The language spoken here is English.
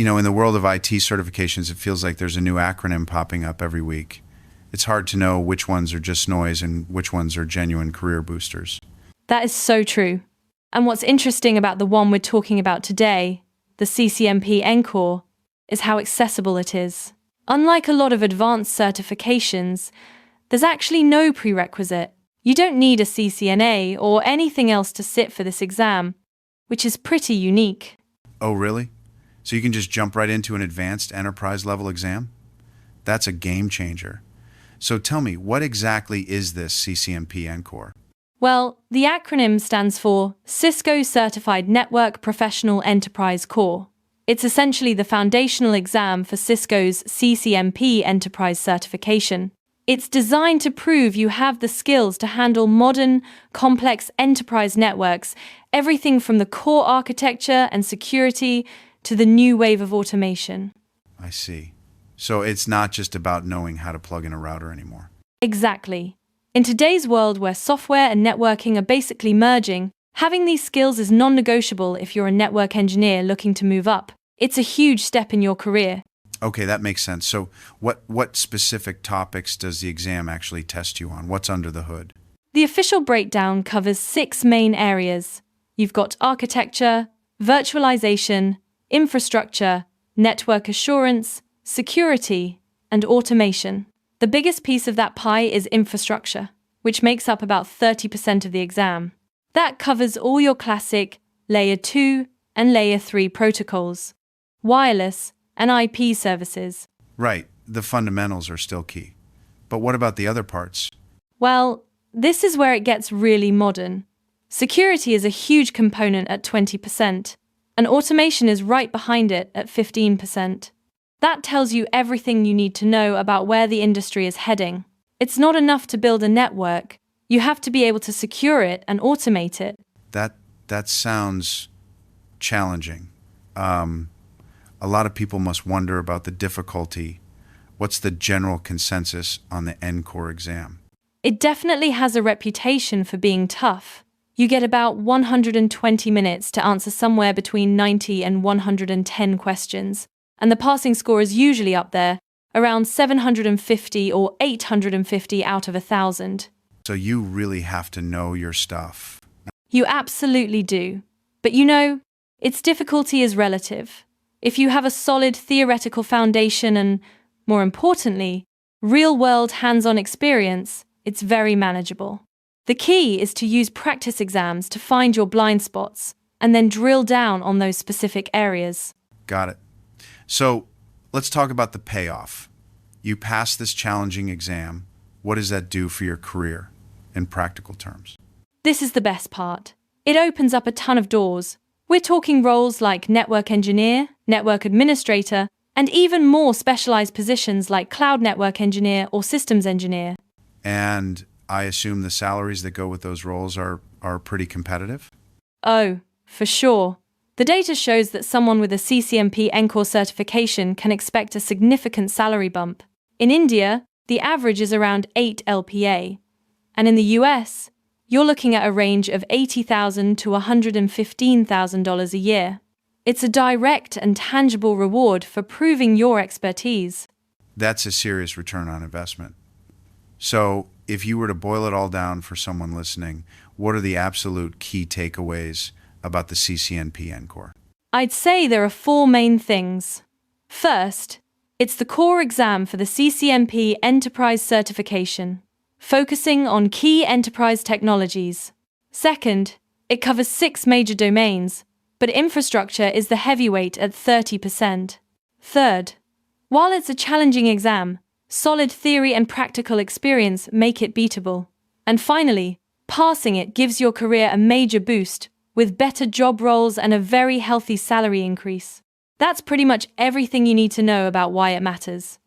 In the world of IT certifications, it feels like there's a new acronym popping up every week. It's hard to know which ones are just noise and which ones are genuine career boosters. That is so true. And what's interesting about the one we're talking about today, the CCNP ENCOR, is how accessible it is. Unlike a lot of advanced certifications, there's actually no prerequisite. You don't need a CCNA or anything else to sit for this exam, which is pretty unique. Oh, really? So you can just jump right into an advanced enterprise level exam? That's a game changer. So tell me, what exactly is this CCNP ENCOR? Well, the acronym stands for Cisco Certified Network Professional Enterprise Core. It's essentially the foundational exam for Cisco's CCNP Enterprise certification. It's designed to prove you have the skills to handle modern, complex enterprise networks, everything from the core architecture and security to the new wave of automation. I see. So it's not just about knowing how to plug in a router anymore. Exactly. In today's world where software and networking are basically merging, having these skills is non-negotiable if you're a network engineer looking to move up. It's a huge step in your career. Okay, that makes sense. So what specific topics does the exam actually test you on? What's under the hood? The official breakdown covers 6 main areas. You've got architecture, virtualization, infrastructure, network assurance, security, and automation. The biggest piece of that pie is infrastructure, which makes up about 30% of the exam. That covers all your classic Layer 2 and Layer 3 protocols, wireless, and IP services. Right, the fundamentals are still key. But what about the other parts? Well, this is where it gets really modern. Security is a huge component at 20%, and automation is right behind it at 15%. That tells you everything you need to know about where the industry is heading. It's not enough to build a network. You have to be able to secure it and automate it. That sounds challenging. A lot of people must wonder about the difficulty. What's the general consensus on the ENCOR exam? It definitely has a reputation for being tough. You get about 120 minutes to answer somewhere between 90 and 110 questions, and the passing score is usually up there, around 750 or 850 out of 1,000. So you really have to know your stuff. You absolutely do. But its difficulty is relative. If you have a solid theoretical foundation and, more importantly, real-world hands-on experience, it's very manageable. The key is to use practice exams to find your blind spots and then drill down on those specific areas. Got it. So let's talk about the payoff. You pass this challenging exam. What does that do for your career in practical terms? This is the best part. It opens up a ton of doors. We're talking roles like network engineer, network administrator, and even more specialized positions like cloud network engineer or systems engineer. And I assume the salaries that go with those roles are pretty competitive? Oh, for sure. The data shows that someone with a CCNP ENCOR certification can expect a significant salary bump. In India, the average is around 8 LPA. And in the US, you're looking at a range of $80,000 to $115,000 a year. It's a direct and tangible reward for proving your expertise. That's a serious return on investment. So, if you were to boil it all down for someone listening, what are the absolute key takeaways about the CCNP ENCOR? I'd say there are 4 main things. First, it's the core exam for the CCNP Enterprise certification, focusing on key enterprise technologies. Second, it covers 6 major domains, but infrastructure is the heavyweight at 30%. Third, while it's a challenging exam, solid theory and practical experience make it beatable. And finally, passing it gives your career a major boost, with better job roles and a very healthy salary increase. That's pretty much everything you need to know about why it matters.